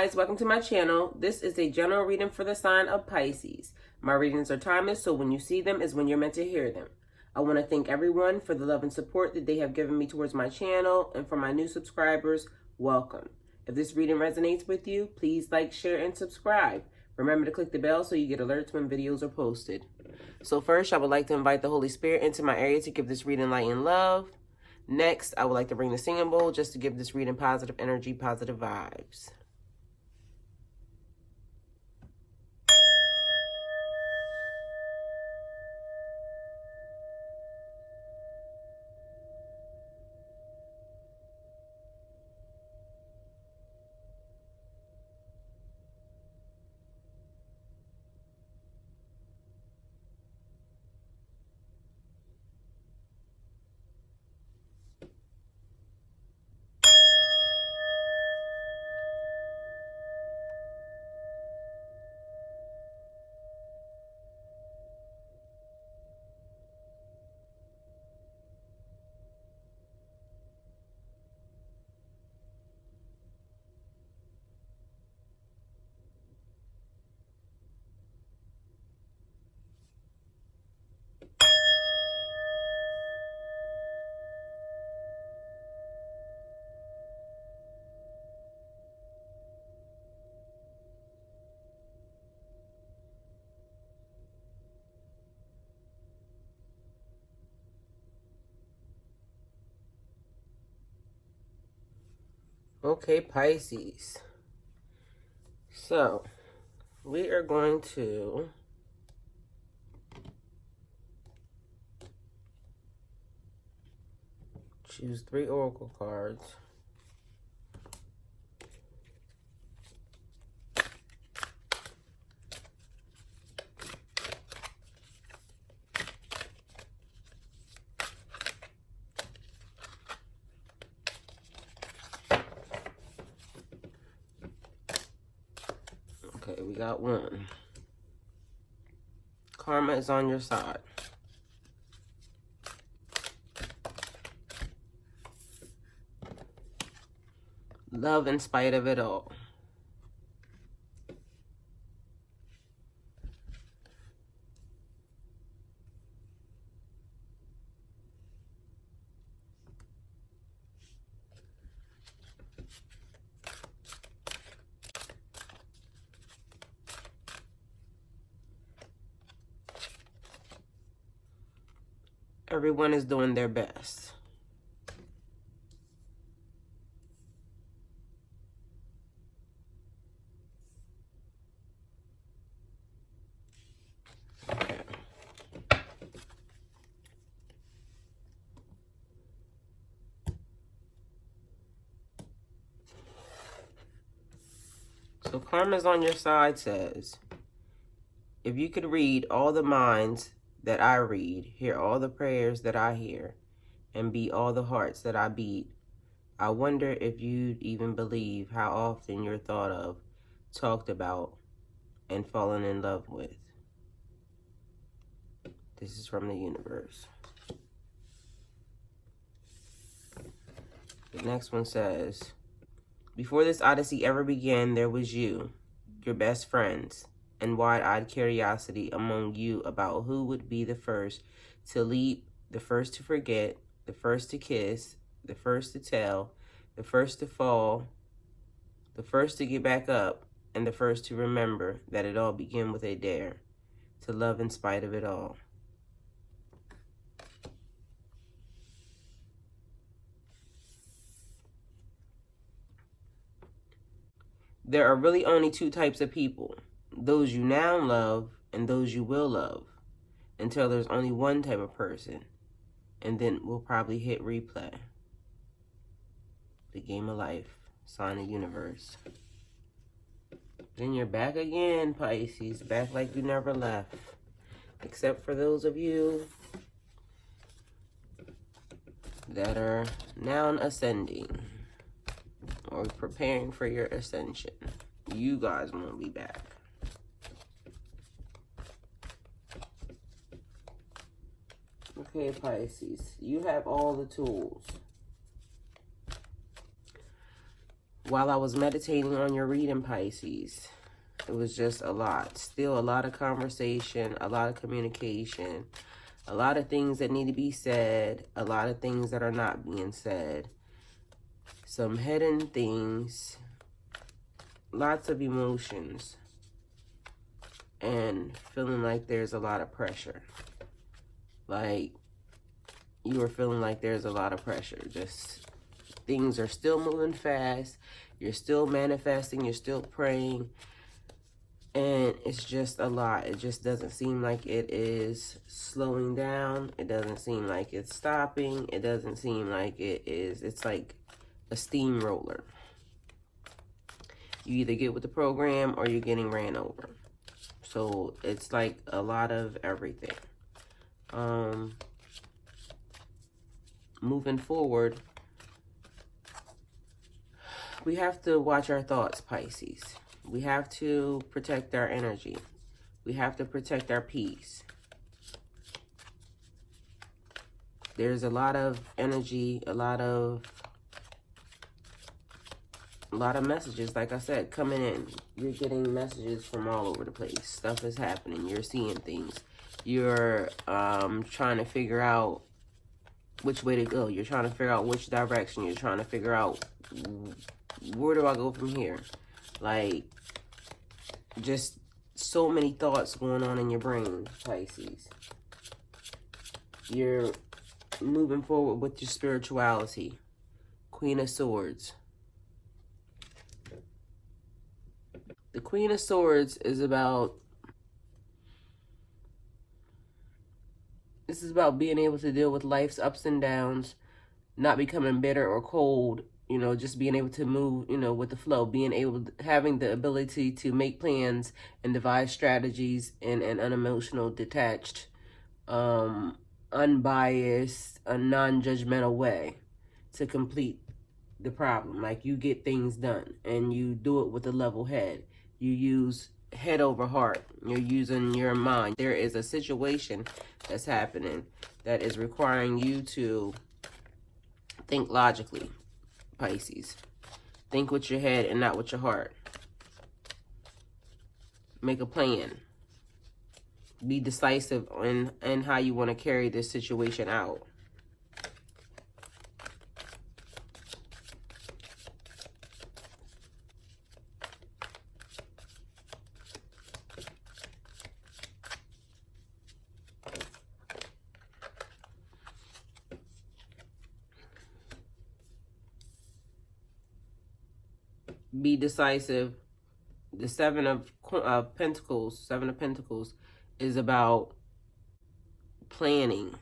guys, welcome to my channel. This is a general reading for the sign of Pisces. My readings are timeless, so when you see them is when you're meant to hear them. I want to thank everyone for the love and support that they have given me towards my channel, and for my new subscribers, welcome. If this reading resonates with you, please like, share, and subscribe. Remember to click the bell so you get alerts when videos are posted. So first, I would like to invite the Holy Spirit into my area to give this reading light and love. Next, I would like to bring the singing bowl just to give this reading positive energy, positive vibes. Okay, Pisces. So, we are going to choose 3 oracle cards. Okay, we got 1. Karma is on your side. Love in spite of it all. Everyone is doing their best. Okay. So Karma's on your side says, if you could read all the minds that I read, hear all the prayers that I hear, and beat all the hearts that I beat, I wonder if you'd even believe how often you're thought of, talked about, and fallen in love with. This is from the universe. The next one says, before this odyssey ever began, there was you, your best friends, and wide-eyed curiosity among you about who would be the first to leap, the first to forget, the first to kiss, the first to tell, the first to fall, the first to get back up, and the first to remember that it all began with a dare, to love in spite of it all. There are really only 2 types of people, those you now love and those you will love, until there's only 1 type of person, and then we'll probably hit replay. The game of life, sign of universe. Then you're back again, Pisces, back like you never left, except for those of you that are now ascending or preparing for your ascension. You guys won't be back. Okay, Pisces, you have all the tools. While I was meditating on your reading, Pisces, it was just a lot. Still a lot of conversation, a lot of communication, a lot of things that need to be said, a lot of things that are not being said, some hidden things, lots of emotions, and feeling like there's a lot of pressure. Like, you were feeling like there's a lot of pressure. Just things are still moving fast. You're still manifesting. You're still praying. And it's just a lot. It just doesn't seem like it is slowing down. It doesn't seem like it's stopping. It doesn't seem like it is. It's like a steamroller. You either get with the program or you're getting ran over. So it's like a lot of everything. Moving forward, we have to watch our thoughts, Pisces. We have to protect our energy. We have to protect our peace. There's a lot of energy, a lot of messages, like I said, coming in. You're getting messages from all over the place. Stuff is happening. You're seeing things. You're trying to figure out which way to go. You're trying to figure out which direction. You're trying to figure out, where do I go from here? Like, just so many thoughts going on in your brain, Pisces. You're moving forward with your spirituality. Queen of Swords. The Queen of Swords is about, this is about being able to deal with life's ups and downs, not becoming bitter or cold, you know, just being able to move, you know, with the flow, being able to, having the ability to make plans and devise strategies in an unemotional, detached, unbiased, a non-judgmental way to complete the problem. Like, you get things done and you do it with a level head. You use head over heart. You're using your mind. There is a situation that's happening that is requiring you to think logically, Pisces. Think with your head and not with your heart. Make a plan. Be decisive in how you want to carry this situation out. Be decisive. The Seven of Pentacles is about planning.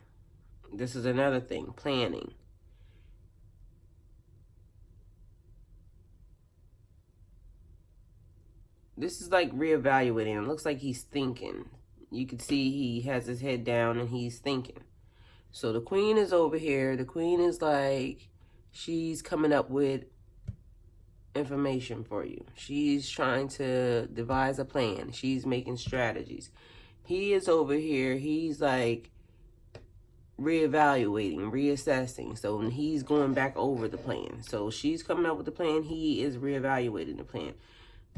This is another thing, planning. This is like reevaluating. It looks like he's thinking. You can see he has his head down and he's thinking. So the Queen is over here. The Queen is like, she's coming up with information for you. She's trying to devise a plan. She's making strategies. He is over here. He's like reevaluating, reassessing. So he's going back over the plan. So she's coming up with the plan. He is reevaluating the plan.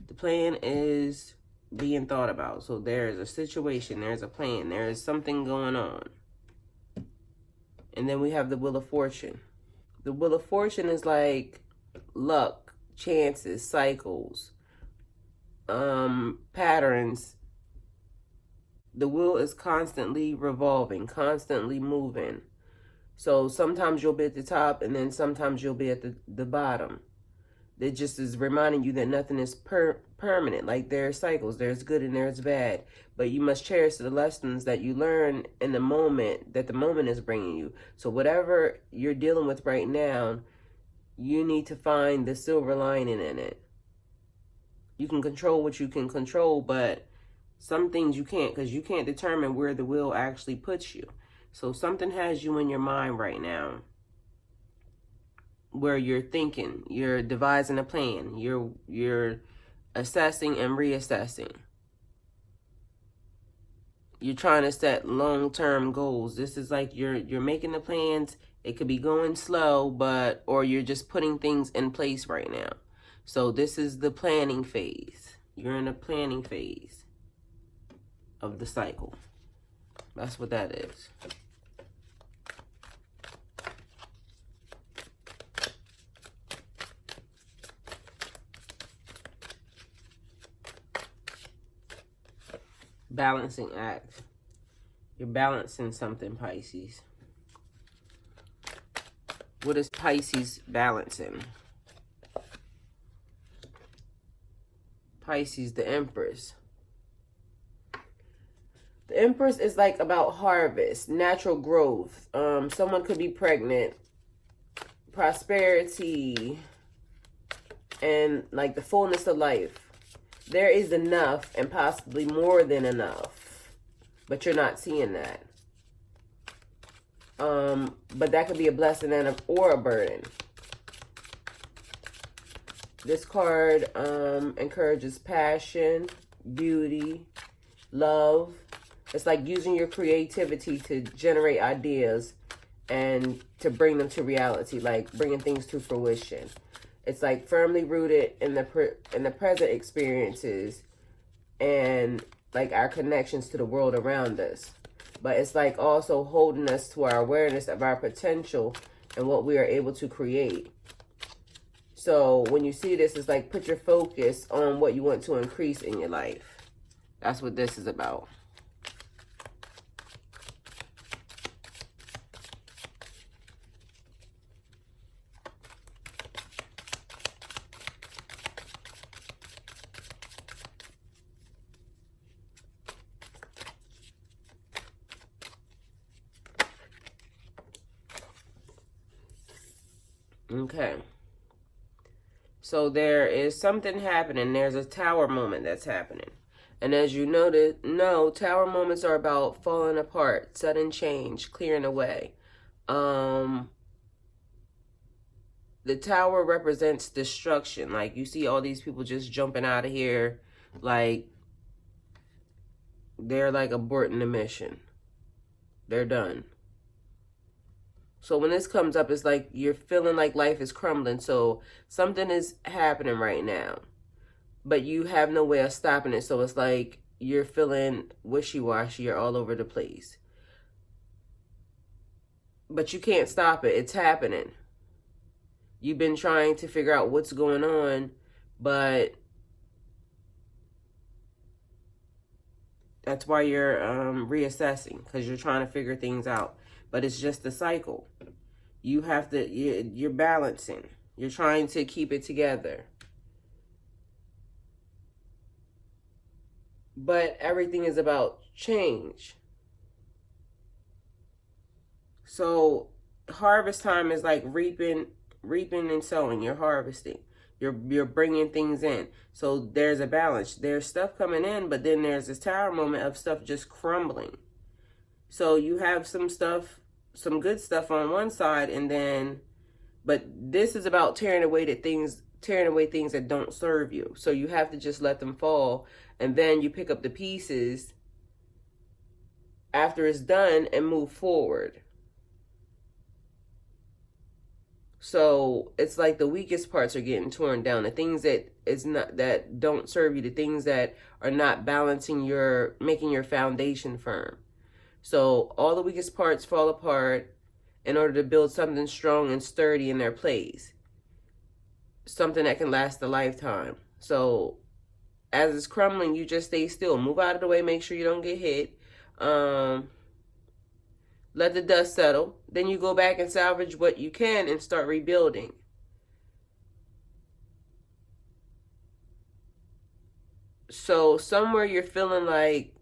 The plan is being thought about. So there's a situation. There's a plan. There is something going on. And then we have the Wheel of Fortune. The Wheel of Fortune is like luck, chances, cycles, patterns. The wheel is constantly revolving, constantly moving. So sometimes you'll be at the top and then sometimes you'll be at the bottom. It just is reminding you that nothing is permanent. Like, there's cycles, there's good and there's bad. But you must cherish the lessons that you learn in the moment, that the moment is bringing you. So whatever you're dealing with right now, you need to find the silver lining in it. You can control what you can control, but some things you can't, because you can't determine where the wheel actually puts you. So something has you in your mind right now where you're thinking, you're devising a plan, you're assessing and reassessing. You're trying to set long-term goals. This is like you're making the plans. It could be going slow, or you're just putting things in place right now. So this is the planning phase. You're in a planning phase of the cycle. That's what that is. Balancing act. You're balancing something, Pisces. What is Pisces balancing? Pisces, the Empress. The Empress is like about harvest, natural growth. Someone could be pregnant, prosperity, and like the fullness of life. There is enough and possibly more than enough, but you're not seeing that. But that could be a blessing or a burden. This card encourages passion, beauty, love. It's like using your creativity to generate ideas and to bring them to reality, like bringing things to fruition. It's like firmly rooted in the present experiences and like our connections to the world around us. But it's like also holding us to our awareness of our potential and what we are able to create. So when you see this, it's like put your focus on what you want to increase in your life. That's what this is about. Okay. So there is something happening. There's a tower moment that's happening. And as you know, tower moments are about falling apart, sudden change, clearing away. The tower represents destruction. Like you see all these people just jumping out of here. Like they're like aborting the mission. They're done. So when this comes up, it's like you're feeling like life is crumbling. So something is happening right now, but you have no way of stopping it. So it's like you're feeling wishy-washy. You're all over the place. But you can't stop it. It's happening. You've been trying to figure out what's going on, but that's why you're reassessing, because you're trying to figure things out. But it's just a cycle. You have to, you're balancing. You're trying to keep it together. But everything is about change. So harvest time is like reaping and sowing. You're harvesting. You're bringing things in. So there's a balance. There's stuff coming in, but then there's this tower moment of stuff just crumbling. So you have some stuff, some good stuff on one side, and then, but this is about tearing away things that don't serve you. So you have to just let them fall, and then you pick up the pieces after it's done and move forward. So it's like the weakest parts are getting torn down. The things that don't serve you, the things that are not balancing making your foundation firm. So all the weakest parts fall apart in order to build something strong and sturdy in their place. Something that can last a lifetime. So as it's crumbling, you just stay still. Move out of the way. Make sure you don't get hit. Let the dust settle. Then you go back and salvage what you can and start rebuilding. So somewhere you're feeling like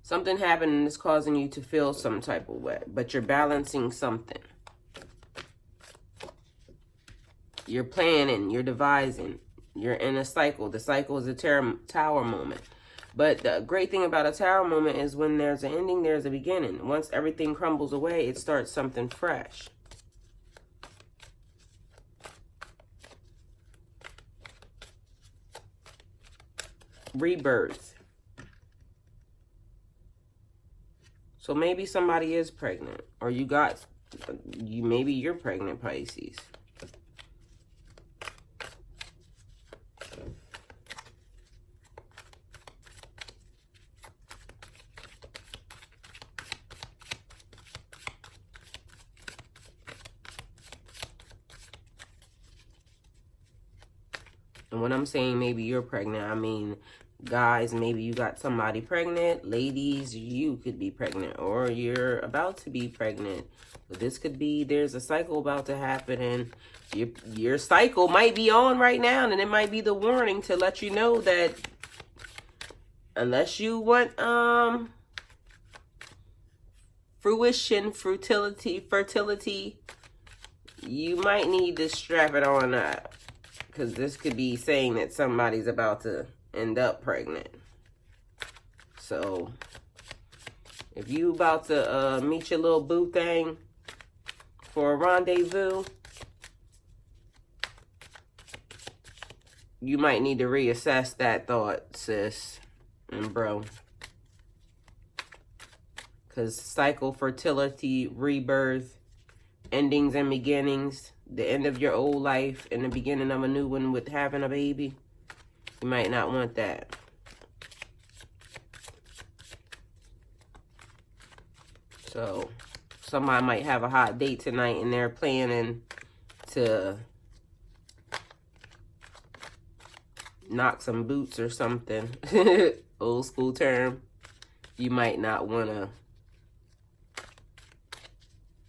something happened and it's causing you to feel some type of way, but you're balancing something. You're planning, you're devising, you're in a cycle. The cycle is a tower moment. But the great thing about a tower moment is when there's an ending, there's a beginning. Once everything crumbles away, it starts something fresh. Rebirth. So maybe somebody is pregnant, or maybe you're pregnant, Pisces. And when I'm saying maybe you're pregnant, I mean, guys, maybe you got somebody pregnant. Ladies, you could be pregnant, or you're about to be pregnant. But this could be, there's a cycle about to happen, and your cycle might be on right now, and it might be the warning to let you know that unless you want fruition, fertility, you might need to strap it on up. Because this could be saying that somebody's about to end up pregnant. So, if you about to meet your little boo thing for a rendezvous, you might need to reassess that thought, sis and bro. Because cycle, fertility, rebirth, endings and beginnings, the end of your old life and the beginning of a new one with having a baby, you might not want that. So somebody might have a hot date tonight and they're planning to knock some boots or something. Old school term. You might not want to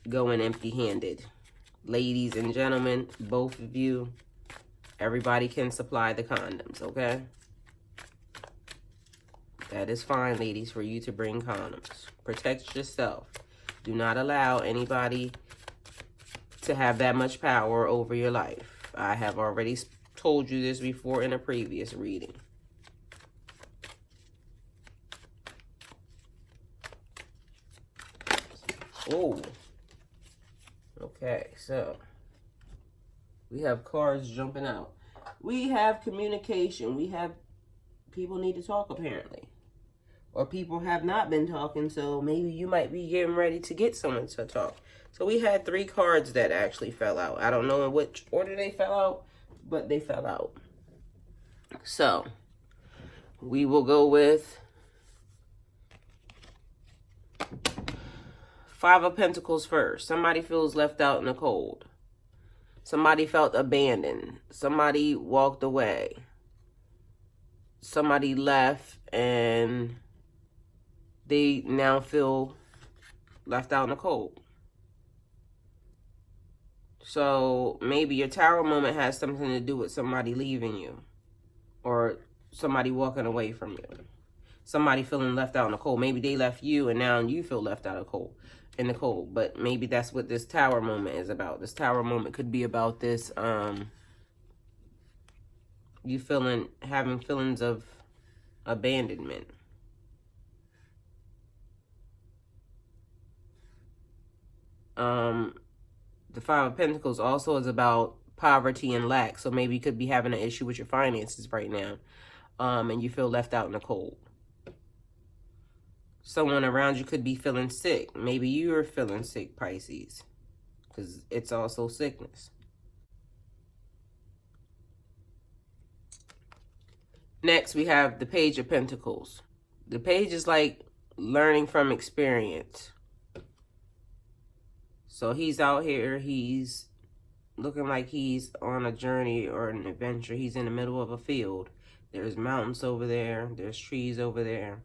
go in empty-handed. Ladies and gentlemen, both of you, everybody can supply the condoms, okay? That is fine, ladies, for you to bring condoms. Protect yourself. Do not allow anybody to have that much power over your life. I have already told you this before in a previous reading. Oh. Okay, so we have cards jumping out. We have communication. We have people need to talk, apparently. Or people have not been talking, so maybe you might be getting ready to get someone to talk. So we had 3 cards that actually fell out. I don't know in which order they fell out, but they fell out. So we will go with 5 of Pentacles first. Somebody feels left out in the cold. Somebody felt abandoned. Somebody walked away. Somebody left and they now feel left out in the cold. So maybe your Tower moment has something to do with somebody leaving you or somebody walking away from you. Somebody feeling left out in the cold. Maybe they left you and now you feel left out in the cold. But maybe that's what this Tower moment is about. This Tower moment could be about this, you having feelings of abandonment. The 5 of Pentacles also is about poverty and lack. So maybe you could be having an issue with your finances right now. And you feel left out in the cold. Someone around you could be feeling sick. Maybe you're feeling sick, Pisces. Because it's also sickness. Next, we have the Page of Pentacles. The Page is like learning from experience. So he's out here, he's looking like he's on a journey or an adventure. He's in the middle of a field. There's mountains over there. There's trees over there.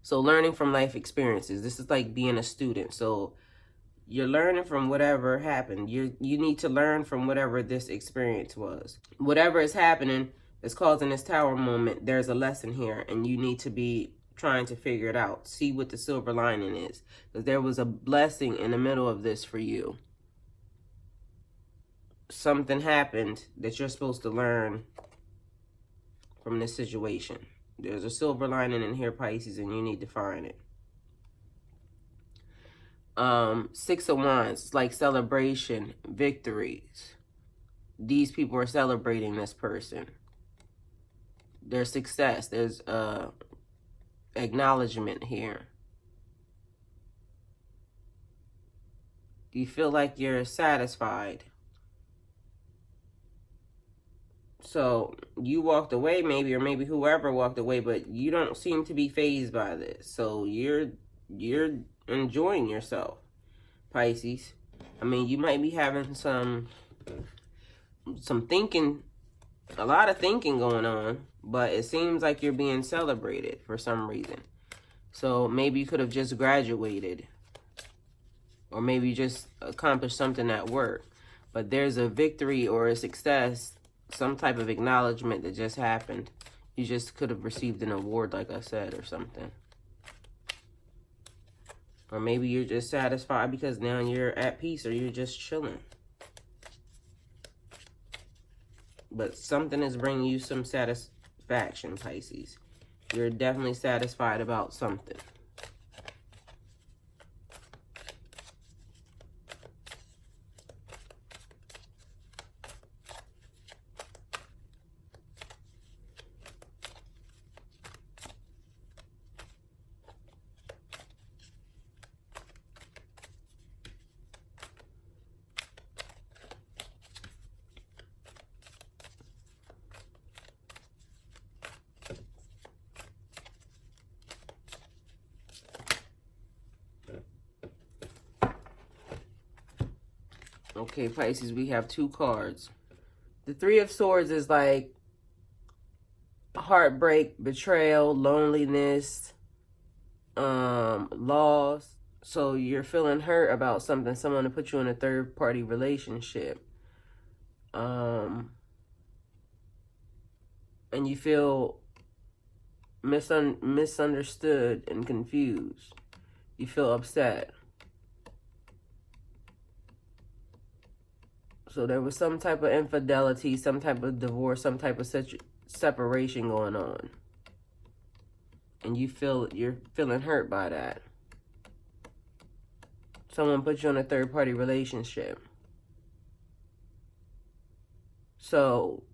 So learning from life experiences. This is like being a student. So you're learning from whatever happened. You need to learn from whatever this experience was. Whatever is happening is causing this Tower moment. There's a lesson here and you need to be trying to figure it out. See what the silver lining is. Because there was a blessing in the middle of this for you. Something happened that you're supposed to learn from this situation. There's a silver lining in here, Pisces, and you need to find it. 6 of Wands, it's like celebration, victories. These people are celebrating this person. Their success. There's acknowledgement here. Do you feel like you're satisfied? So you walked away maybe, or maybe whoever walked away, but you don't seem to be fazed by this. So you're enjoying yourself, Pisces. I mean, you might be having some thinking A lot of thinking going on, but it seems like you're being celebrated for some reason. So maybe you could have just graduated, or maybe you just accomplished something at work. But there's a victory or a success, some type of acknowledgement that just happened. You just could have received an award, like I said, or something. Or maybe you're just satisfied because now you're at peace, or you're just chilling. But something is bringing you some satisfaction, Pisces. You're definitely satisfied about something. Okay, Pisces, we have 2 cards. The 3 of Swords is like heartbreak, betrayal, loneliness, loss. So you're feeling hurt about something, someone to put you in a third-party relationship. And you feel misunderstood and confused. You feel upset. So there was some type of infidelity, some type of divorce, some type of separation going on. And you're feeling hurt by that. Someone put you in a third-party relationship. So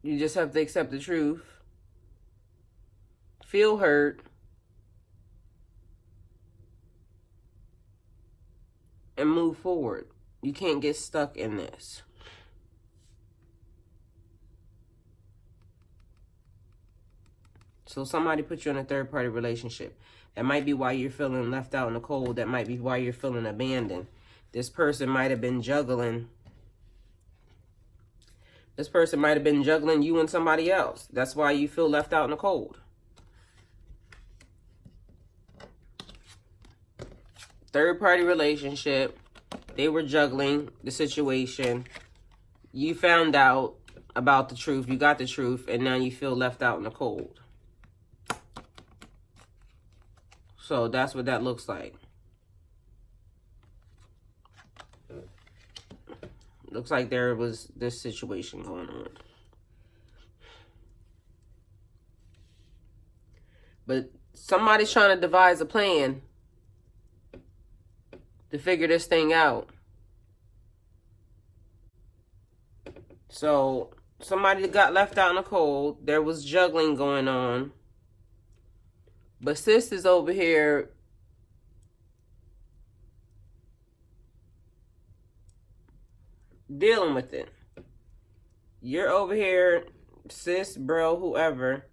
you just have to accept the truth. Feel hurt. And move forward. You can't get stuck in this. So somebody put you in a third-party relationship. That might be why you're feeling left out in the cold. That might be why you're feeling abandoned. This person might have been juggling. This person might have been juggling you and somebody else. That's why you feel left out in the cold. Third-party relationship. They were juggling the situation. You found out about the truth. You got the truth. And now you feel left out in the cold. So that's what that looks like. Looks like there was this situation going on. But somebody's trying to devise a plan to figure this thing out. So somebody got left out in the cold. There was juggling going on. But sis is over here dealing with it. You're over here, sis, bro, whoever.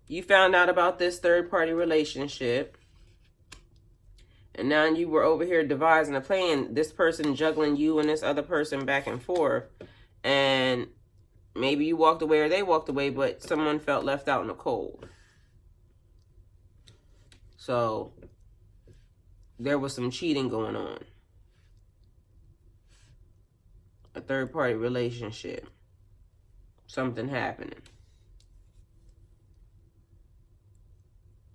You found out about this third-party relationship. And now you were over here devising a plan. This person juggling you and this other person back and forth. And maybe you walked away or they walked away, but someone felt left out in the cold. So there was some cheating going on. A third-party relationship. Something happening.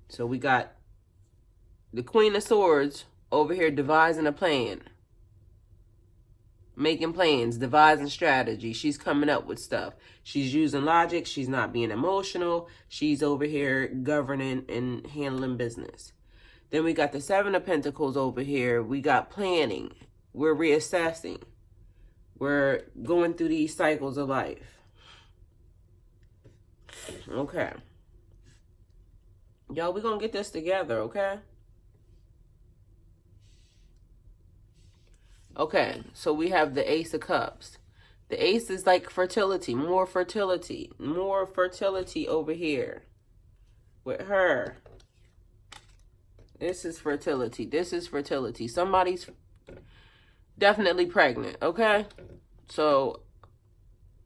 So we got the Queen of Swords over here devising a plan. Making plans, devising strategy. She's coming up with stuff. She's using logic. She's not being emotional. She's over here governing and handling business. Then we got the Seven of Pentacles over here. We got planning. We're reassessing. We're going through these cycles of life. Okay. Y'all, we're going to get this together, okay? Okay, so we have the Ace of Cups. The Ace is like fertility, more fertility over here with her. This is fertility. This is fertility. Somebody's definitely pregnant, okay? So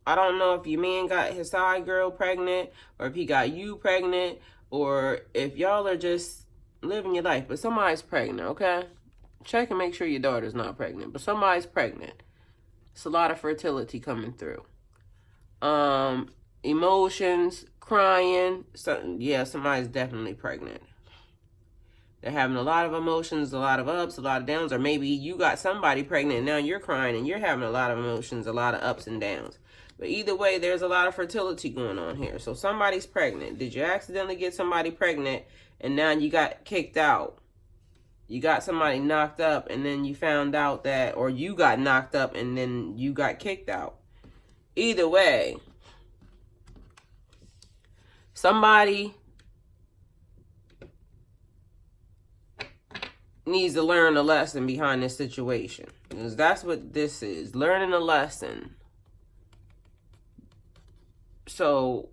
I don't know if your man got his side girl pregnant, or if he got you pregnant, or if y'all are just living your life, but somebody's pregnant, okay? Check and make sure your daughter's not pregnant, but somebody's pregnant. It's a lot of fertility coming through. Emotions, crying. Yeah, somebody's definitely pregnant. They're having a lot of emotions, a lot of ups, a lot of downs, or maybe you got somebody pregnant and now you're crying and you're having a lot of emotions, a lot of ups and downs. But either way, there's a lot of fertility going on here. So somebody's pregnant. Did you accidentally get somebody pregnant and now you got kicked out? You got somebody knocked up and then you found out that, or you got knocked up and then you got kicked out. Either way, somebody needs to learn a lesson behind this situation. Because that's what this is. Learning a lesson. So,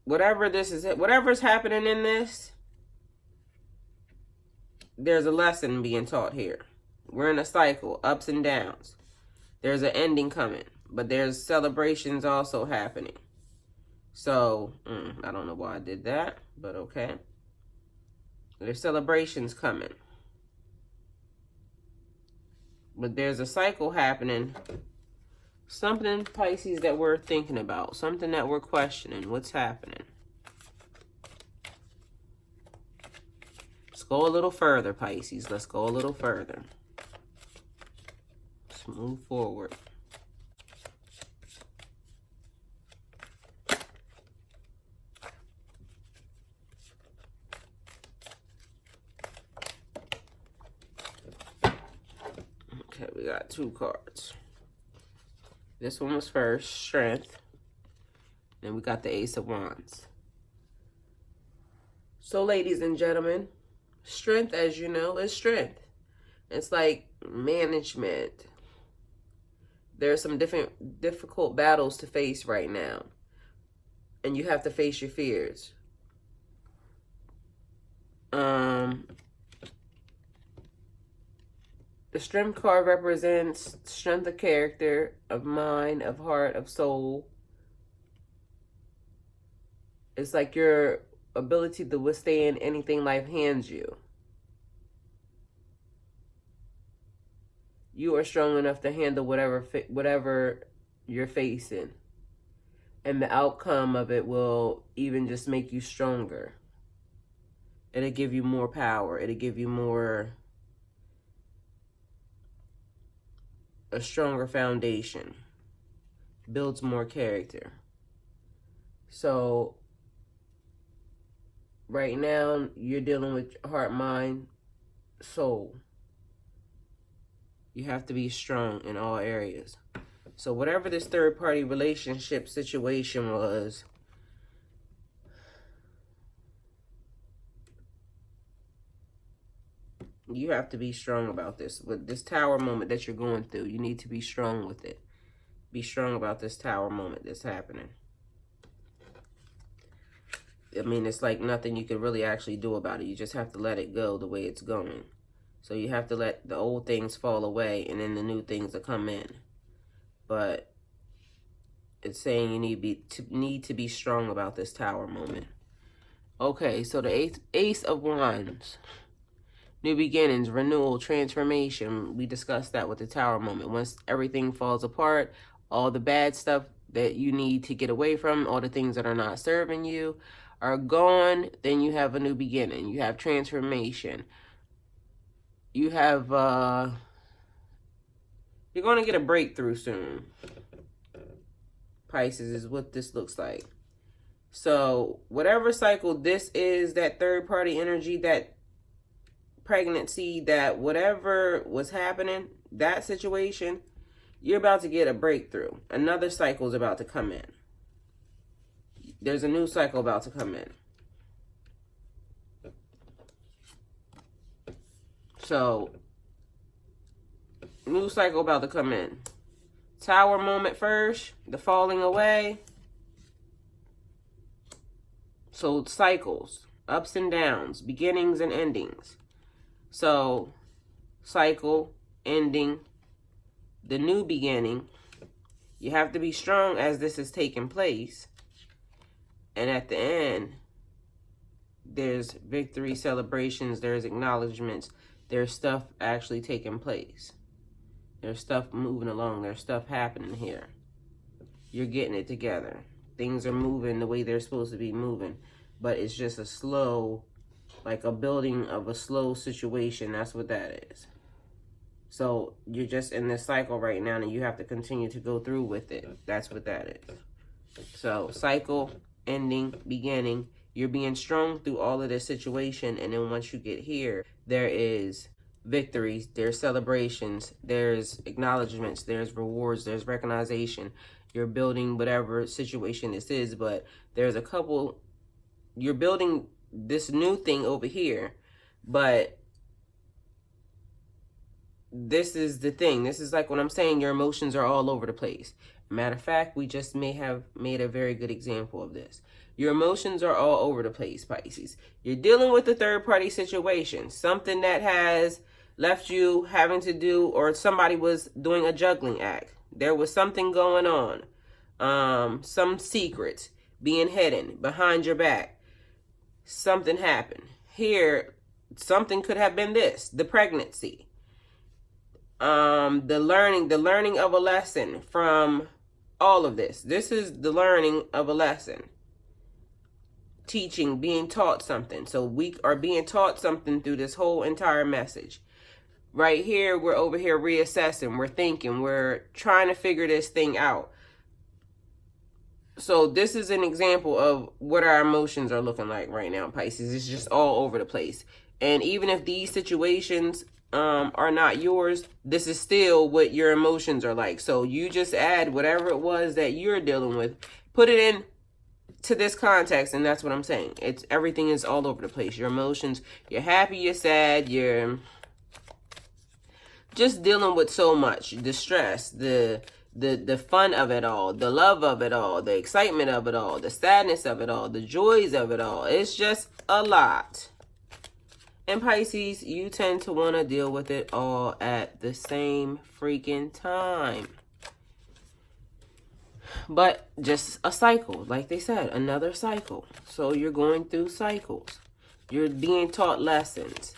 whatever's happening in this, there's a lesson being taught here. We're in a cycle, ups and downs. There's an ending coming, but there's celebrations also happening. So, I don't know why I did that, but okay. There's celebrations coming. But there's a cycle happening. Something, Pisces, that we're thinking about. Something that we're questioning. What's happening? Let's go a little further, Pisces. Let's go a little further. Let's move forward. Okay, we got 2 cards. This one was first, Strength. Then we got the Ace of Wands. So, ladies and gentlemen, strength, as you know, is strength. It's like management. There are some difficult battles to face right now. And you have to face your fears. The Strength card represents strength of character, of mind, of heart, of soul. It's like your ability to withstand anything life hands you. You are strong enough to handle whatever you're facing. And the outcome of it will even just make you stronger. It'll give you more power. It'll give you a stronger foundation. Builds more character. So, right now, you're dealing with heart, mind, soul. You have to be strong in all areas. So, whatever this third-party relationship situation was, you have to be strong about this. With this tower moment that you're going through, you need to be strong with it. Be strong about this tower moment that's happening. I mean, it's like nothing you can really actually do about it. You just have to let it go the way it's going. So you have to let the old things fall away and then the new things will come in. But it's saying you need to be strong about this tower moment. Okay, so the Ace of Wands. New beginnings, renewal, transformation. We discussed that with the tower moment. Once everything falls apart, all the bad stuff that you need to get away from, all the things that are not serving you are gone, then you have a new beginning. You have transformation. You have, you're going to get a breakthrough soon. Pisces is what this looks like. So, whatever cycle this is, that third-party energy, that pregnancy, that whatever was happening, that situation, you're about to get a breakthrough. Another cycle is about to come in. There's a new cycle about to come in. So, new cycle about to come in. Tower moment first, the falling away. So, cycles, ups and downs, beginnings and endings. So, cycle, ending, the new beginning. You have to be strong as this is taking place. And at the end, there's victory celebrations, there's acknowledgments, there's stuff actually taking place. There's stuff moving along, there's stuff happening here. You're getting it together. Things are moving the way they're supposed to be moving. But it's just a slow, like a building of a slow situation. That's what that is. So you're just in this cycle right now and you have to continue to go through with it. That's what that is. So cycle, ending, beginning. You're being strong through all of this situation. And then once you get here, there is victories, there's celebrations, there's acknowledgments, there's rewards, there's recognition. You're building whatever situation this is, but there's a couple, you're building this new thing over here, but this is the thing. This is like what I'm saying, your emotions are all over the place. Matter of fact, we just may have made a very good example of this. Your emotions are all over the place, Pisces. You're dealing with a third-party situation, something that has left you having to do, or somebody was doing a juggling act. There was something going on, some secrets being hidden behind your back. Something happened. Here, something could have been this, the pregnancy. The learning of a lesson from all of this. This is the learning of a lesson. Teaching, being taught something. So we are being taught something through this whole entire message. Right here, we're over here reassessing, we're thinking, we're trying to figure this thing out. So this is an example of what our emotions are looking like right now, Pisces. It's just all over the place. And even if these situations are not yours, this is still what your emotions are like. So you just add whatever it was that you're dealing with, put it in to this context, and that's what I'm saying. It's everything is all over the place. Your emotions, you're happy, you're sad, you're just dealing with so much. The stress, the fun of it all, the love of it all, the excitement of it all, the sadness of it all, the joys of it all. It's just a lot. And Pisces, you tend to want to deal with it all at the same freaking time. But just a cycle, like they said, another cycle. So you're going through cycles. You're being taught lessons.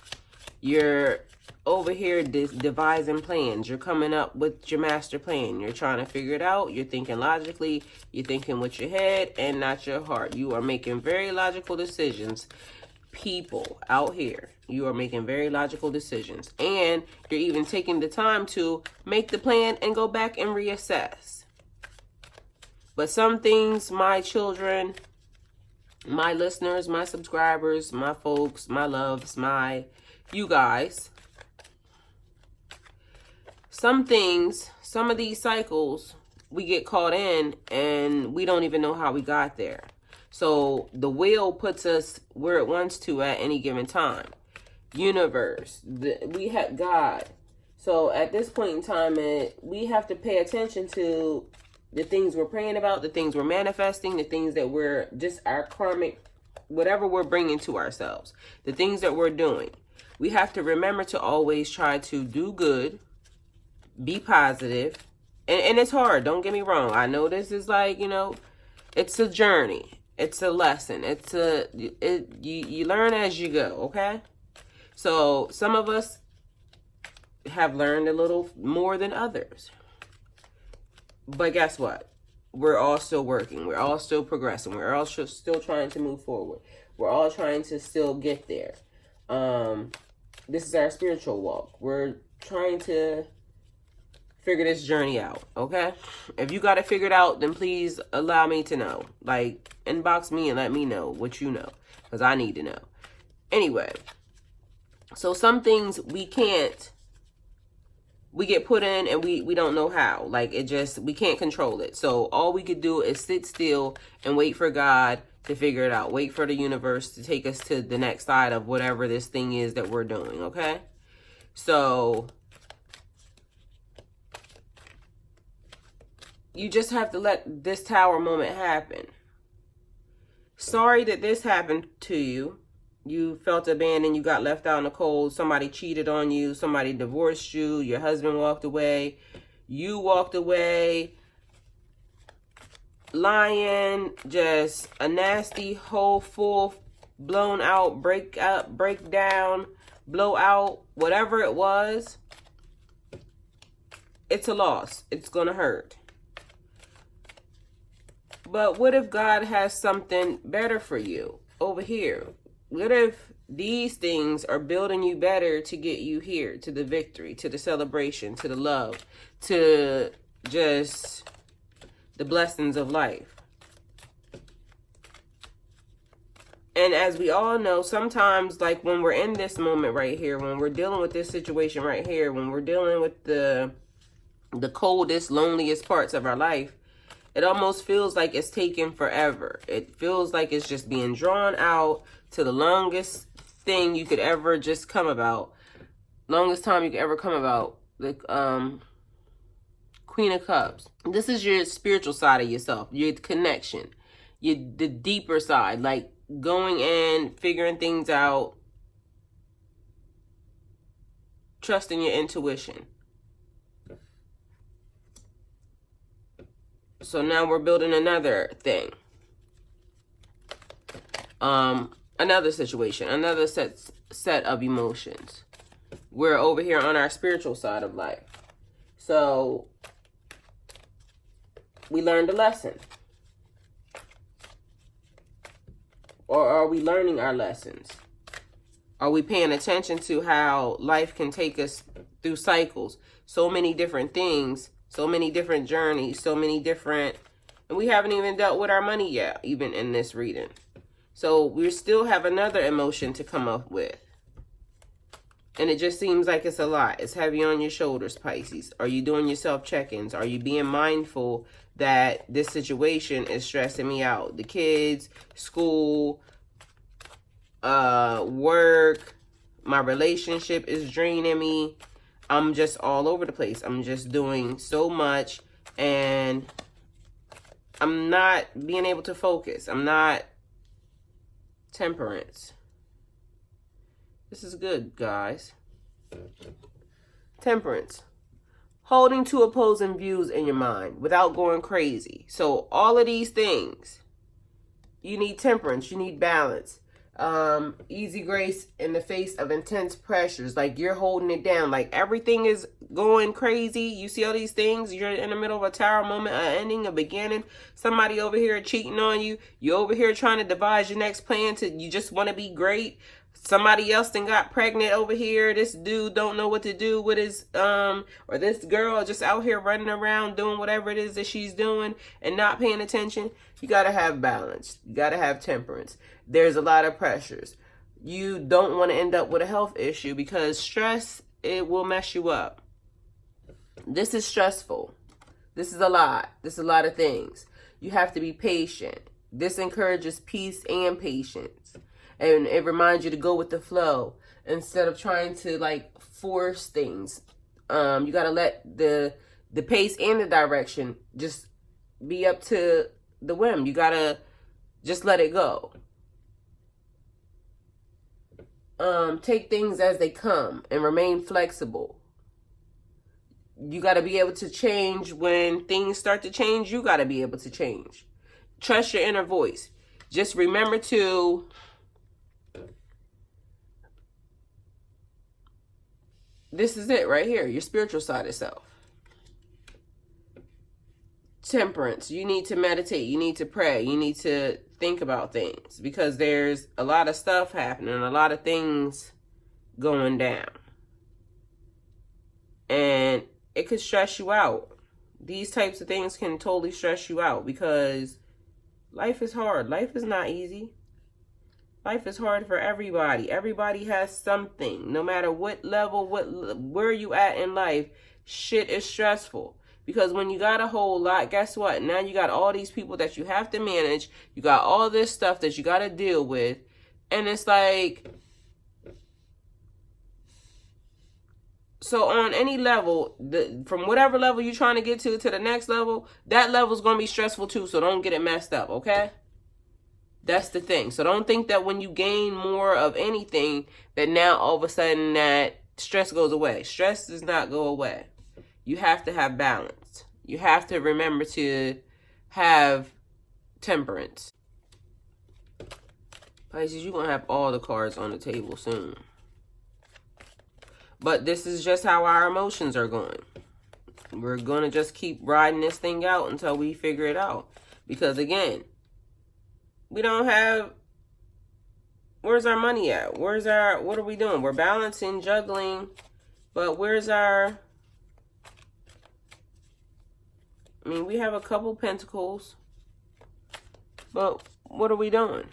You're over here devising plans. You're coming up with your master plan. You're trying to figure it out. You're thinking logically. You're thinking with your head and not your heart. You are making very logical decisions. People out here, you are making very logical decisions. And you're even taking the time to make the plan and go back and reassess. But some things, my children, my listeners, my subscribers, my folks, my loves, you guys, some things, some of these cycles, we get caught in and we don't even know how we got there. So the wheel puts us where it wants to at any given time. Universe, we have God. So at this point in time, we have to pay attention to the things we're praying about, the things we're manifesting, the things that we're just our karmic, whatever we're bringing to ourselves, the things that we're doing. We have to remember to always try to do good, be positive, and it's hard. Don't get me wrong. I know this is like, it's a journey. It's a lesson. You learn as you go, okay? So some of us have learned a little more than others. But guess what? We're all still working. We're all still progressing. We're all still trying to move forward. We're all trying to still get there. This is our spiritual walk. We're trying to figure this journey out, okay? If you got it figured out, then please allow me to know. Like, inbox me and let me know what you know, because I need to know. Anyway, so some things we get put in and we don't know how. Like, we can't control it. So all we could do is sit still and wait for God to figure it out. Wait for the universe to take us to the next side of whatever this thing is that we're doing, okay? So you just have to let this tower moment happen. Sorry that this happened to you. You felt abandoned, you got left out in the cold, somebody cheated on you, somebody divorced you, your husband walked away, you walked away, lying, just a nasty whole full blown out, break up, break down, blow out, whatever it was. It's a loss. It's gonna hurt. But what if God has something better for you over here? What if these things are building you better to get you here, to the victory, to the celebration, to the love, to just the blessings of life? And as we all know, sometimes, like when we're in this moment right here, when we're dealing with this situation right here, when we're dealing with the coldest, loneliest parts of our life, it almost feels like it's taking forever. It feels like it's just being drawn out to the longest thing you could ever just come about. Longest time you could ever come about. The Queen of Cups. This is your spiritual side of yourself. Your connection. The deeper side. Like going in, figuring things out. Trusting your intuition. So now we're building another thing. Another situation, another set of emotions. We're over here on our spiritual side of life. So we learned a lesson. Or are we learning our lessons? Are we paying attention to how life can take us through cycles? So many different things. So many different journeys, so many different, and we haven't even dealt with our money yet, even in this reading. So we still have another emotion to come up with. And it just seems like it's a lot. It's heavy on your shoulders, Pisces. Are you doing your self-check-ins? Are you being mindful that this situation is stressing me out? The kids, school, work, my relationship is draining me. I'm just all over the place. I'm just doing so much and I'm not being able to focus. I'm not temperance. This is good, guys. Temperance. Holding to opposing views in your mind without going crazy. So all of these things, you need temperance. You need balance. Easy grace in the face of intense pressures. Like you're holding it down. Like everything is going crazy. You see all these things. You're in the middle of a tower moment, an ending, a beginning. Somebody over here cheating on you. You over here trying to devise your next plan to, you just want to be great. Somebody else then got pregnant over here. This dude don't know what to do with his, or this girl just out here running around doing whatever it is that she's doing and not paying attention. You got to have balance. You got to have temperance. There's a lot of pressures. You don't want to end up with a health issue because stress, it will mess you up. This is stressful. This is a lot. This is a lot of things. You have to be patient. This encourages peace and patience. And it reminds you to go with the flow instead of trying to like force things. You got to let the pace and the direction just be up to the whim. You got to just let it go. Take things as they come and remain flexible. You got to be able to change when things start to change. You got to be able to change. Trust your inner voice. Just remember to this is it right here, your spiritual side of self. Temperance. You need to meditate. You need to pray. You need to think about things because there's a lot of stuff happening, a lot of things going down. And it could stress you out. These types of things can totally stress you out because life is hard. Life is not easy. Life is hard for everybody. Everybody has something. No matter what level, where you at in life, shit is stressful. Because when you got a whole lot, guess what? Now you got all these people that you have to manage. You got all this stuff that you got to deal with. And it's like, so on any level, from whatever level you're trying to get to the next level, that level's going to be stressful too. So don't get it messed up, okay? That's the thing. So don't think that when you gain more of anything, that now all of a sudden that stress goes away. Stress does not go away. You have to have balance. You have to remember to have temperance. Pisces, you're going to have all the cards on the table soon. But this is just how our emotions are going. We're going to just keep riding this thing out until we figure it out. Because again, we don't have, where's our money at? What are we doing? We're balancing, juggling, but where's our, I mean, we have a couple pentacles, but what are we doing?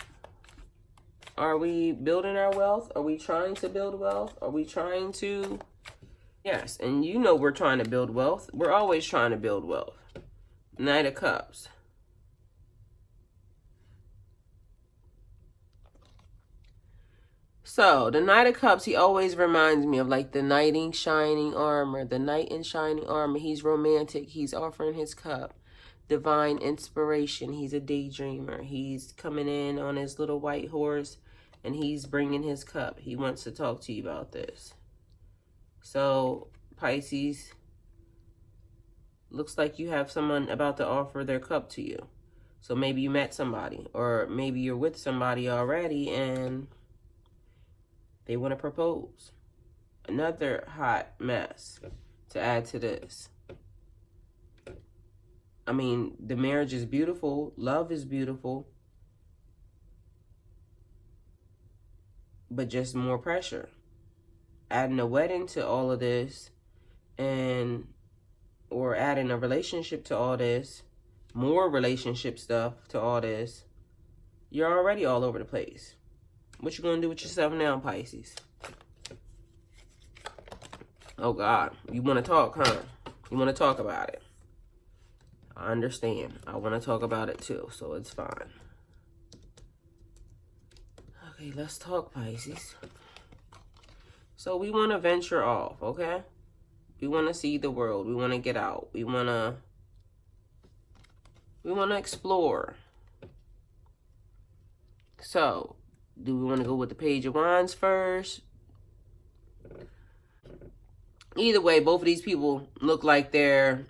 Are we building our wealth? Are we trying to build wealth? Are we trying to, yes, and you know we're trying to build wealth. We're always trying to build wealth. Knight of Cups. So, the Knight of Cups, he always reminds me of like the knight in shining armor. The knight in shining armor. He's romantic. He's offering his cup. Divine inspiration. He's a daydreamer. He's coming in on his little white horse and he's bringing his cup. He wants to talk to you about this. So, Pisces, looks like you have someone about to offer their cup to you. So maybe you met somebody, or maybe you're with somebody already and they want to propose. Another hot mess to add to this. I mean, the marriage is beautiful. Love is beautiful. But just more pressure. Adding a wedding to all of this, or adding a relationship to all this, more relationship stuff to all this, you're already all over the place. What you gonna do with yourself now, Pisces? Oh God, you wanna talk, huh? You wanna talk about it? I understand. I wanna talk about it too, so it's fine. Okay, let's talk, Pisces. So we wanna venture off, okay? We wanna see the world. We wanna get out. We wanna explore. So, do we want to go with the Page of Wands first? Either way, both of these people look like they're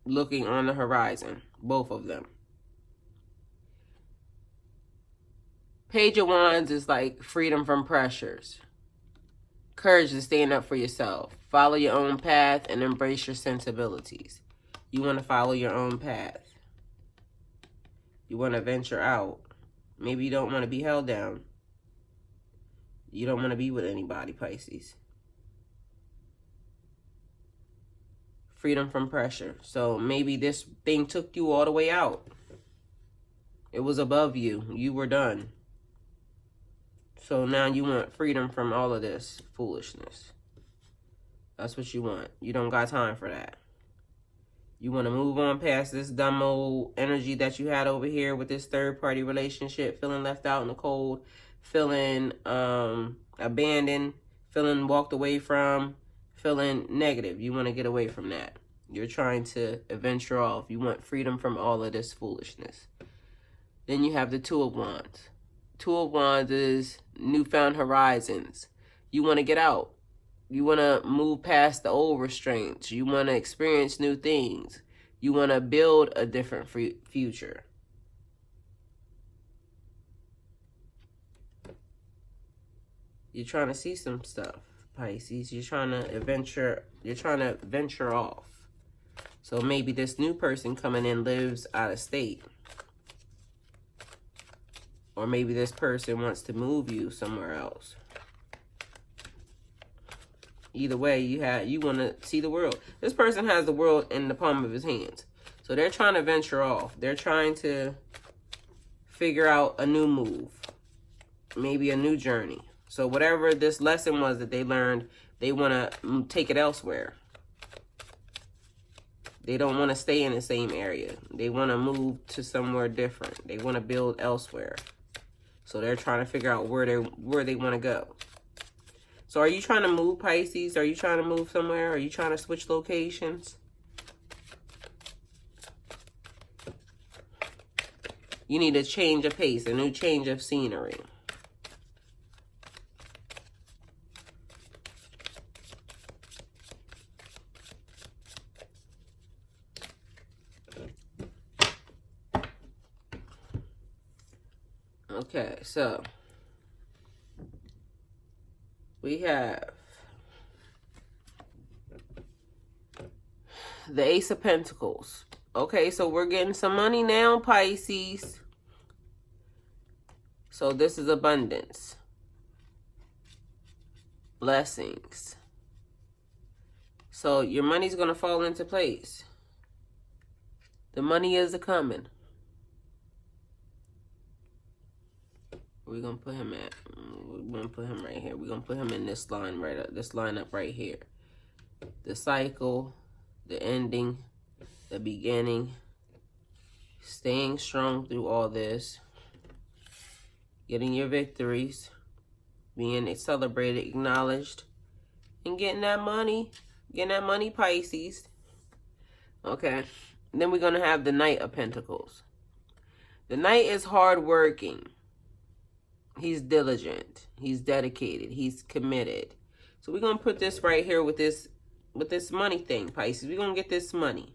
looking on the horizon. Both of them. Page of Wands is like freedom from pressures. Courage to stand up for yourself. Follow your own path and embrace your sensibilities. You want to follow your own path. You want to venture out. Maybe you don't want to be held down. You don't want to be with anybody, Pisces. Freedom from pressure. So maybe this thing took you all the way out. It was above you. You were done. So now you want freedom from all of this foolishness. That's what you want. You don't got time for that. You want to move on past this dumb old energy that you had over here with this third-party relationship, feeling left out in the cold, feeling abandoned, feeling walked away from, feeling negative. You want to get away from that. You're trying to venture off. You want freedom from all of this foolishness. Then you have the Two of Wands. Two of Wands is newfound horizons. You want to get out. You want to move past the old restraints. You want to experience new things. You want to build a different future. You're trying to see some stuff, Pisces. You're trying to venture off. So maybe this new person coming in lives out of state. Or maybe this person wants to move you somewhere else. Either way, you want to see the world. This person has the world in the palm of his hands. So they're trying to venture off. They're trying to figure out a new move. Maybe a new journey. So whatever this lesson was that they learned, they want to take it elsewhere. They don't want to stay in the same area. They want to move to somewhere different. They want to build elsewhere. So they're trying to figure out where they want to go. So are you trying to move, Pisces? Are you trying to move somewhere? Are you trying to switch locations? You need a change of pace, a new change of scenery. Okay, so we have the Ace of Pentacles. Okay, so we're getting some money now, Pisces. So this is abundance. Blessings. So your money's going to fall into place. The money is a-coming. We're going to put him at, we're going to put him right here. We're going to put him in this line right up, this lineup right here. The cycle, the ending, the beginning, staying strong through all this, getting your victories, being celebrated, acknowledged, and getting that money, Pisces. Okay, then we're going to have the Knight of Pentacles. The Knight is hardworking. He's diligent. He's dedicated. He's committed. So we're going to put this right here with this money thing, Pisces. We're going to get this money.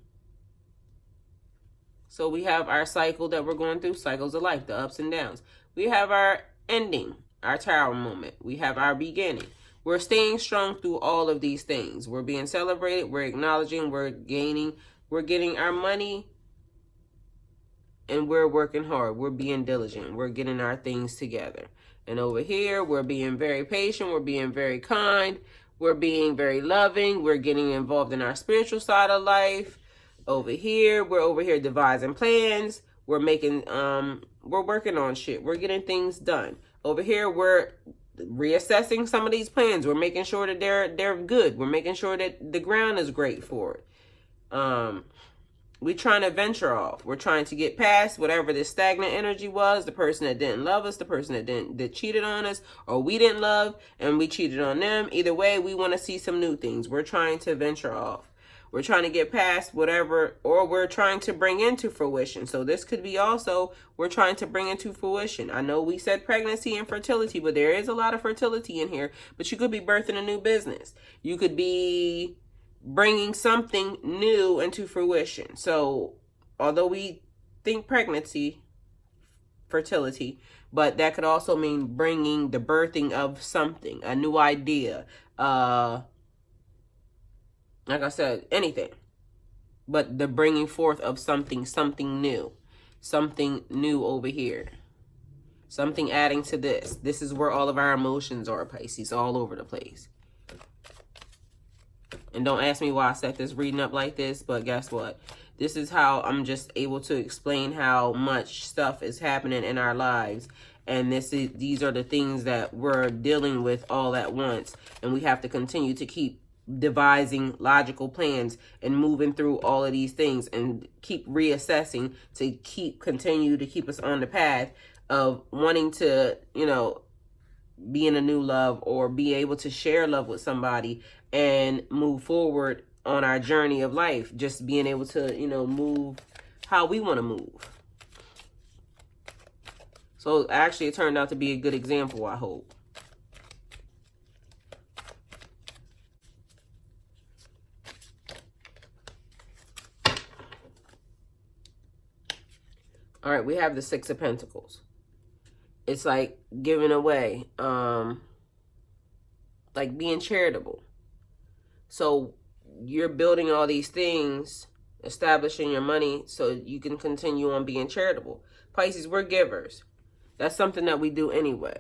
So we have our cycle that we're going through, cycles of life, the ups and downs. We have our ending, our tower moment. We have our beginning. We're staying strong through all of these things. We're being celebrated. We're acknowledging. We're gaining. We're getting our money. And we're working hard. We're being diligent. We're getting our things together. And over here, we're being very patient. We're being very kind. We're being very loving. We're getting involved in our spiritual side of life. Over here, we're over here devising plans. We're making, we're working on shit. We're getting things done. Over here, we're reassessing some of these plans. We're making sure that they're good. We're making sure that the ground is great for it. We're trying to venture off. We're trying to get past whatever this stagnant energy was, the person that didn't love us, the person that cheated on us, or we didn't love and we cheated on them. Either way, we want to see some new things. We're trying to venture off. We're trying to get past whatever, or we're trying to bring into fruition. So this could be also, we're trying to bring into fruition. I know we said pregnancy and fertility, but there is a lot of fertility in here. But you could be birthing a new business. You could be bringing something new into fruition. So although we think pregnancy, fertility, but that could also mean bringing the birthing of something, a new idea, like I said, anything, but the bringing forth of something new over here, something adding to this. This is where all of our emotions are, Pisces, all over the place. And don't ask me why I set this reading up like this, but guess what? This is how I'm just able to explain how much stuff is happening in our lives. And these are the things that we're dealing with all at once. And we have to continue to keep devising logical plans and moving through all of these things and keep reassessing to continue to keep us on the path of wanting to, be in a new love or be able to share love with somebody and move forward on our journey of life. Just being able to, move how we want to move. So actually it turned out to be a good example, I hope. All right, we have the Six of Pentacles. It's like giving away, like being charitable. So you're building all these things, establishing your money so you can continue on being charitable. Pisces, we're givers. That's something that we do anyway.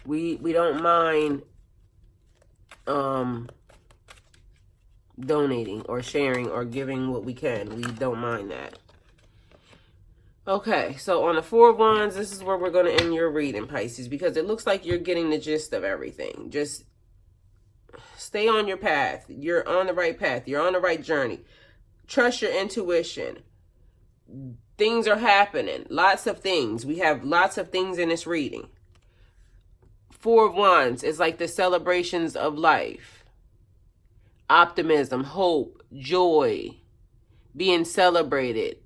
We don't mind donating or sharing or giving what we can. We don't mind that. Okay, so on the Four of Wands, this is where we're going to end your reading, Pisces, because it looks like you're getting the gist of everything. Just stay on your path. You're on the right path. You're on the right journey. Trust your intuition. Things are happening. Lots of things. We have lots of things in this reading. Four of Wands is like the celebrations of life. Optimism, hope, joy, being celebrated.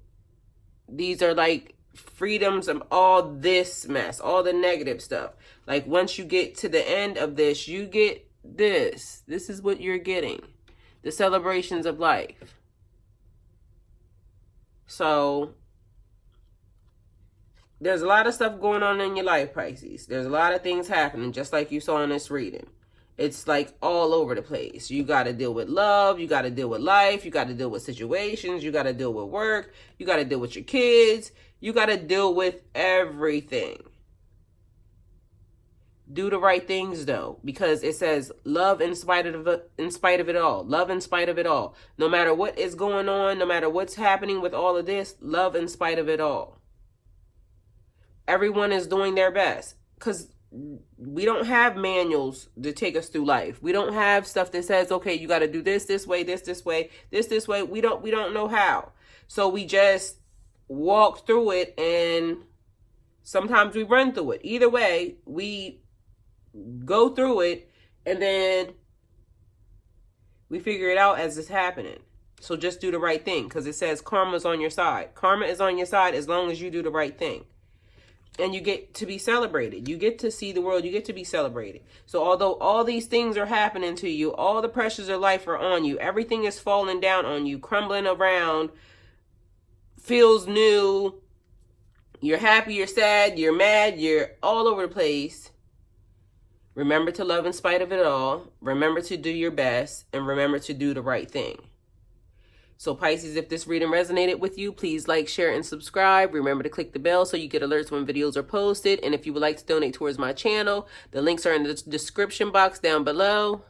these are like freedoms of all this mess, all the negative stuff. Like once you get to the end of this, you get this. This is what you're getting. The celebrations of life. So there's a lot of stuff going on in your life, Pisces. There's a lot of things happening, just like you saw in this reading. It's like all over the place. You got to deal with love. You got to deal with life. You got to deal with situations. You got to deal with work. You got to deal with your kids. You got to deal with everything. Do the right things, though, because it says love in spite of it all. Love in spite of it all. No matter what is going on, no matter what's happening with all of this, love in spite of it all. Everyone is doing their best, because we don't have manuals to take us through life. We don't have stuff that says, okay, you got to do this way, this way, this way. We don't know how. So we just walk through it, and sometimes we run through it. Either way, we go through it, and then we figure it out as it's happening. So just do the right thing, because it says karma's on your side. Karma is on your side as long as you do the right thing. And you get to be celebrated. You get to see the world. You get to be celebrated. So although all these things are happening to you, all the pressures of life are on you, everything is falling down on you, crumbling around, feels new, you're happy, you're sad, you're mad, you're all over the place. Remember to love in spite of it all. Remember to do your best. And remember to do the right thing. So Pisces, if this reading resonated with you, please like, share, and subscribe. Remember to click the bell so you get alerts when videos are posted. And if you would like to donate towards my channel, the links are in the description box down below.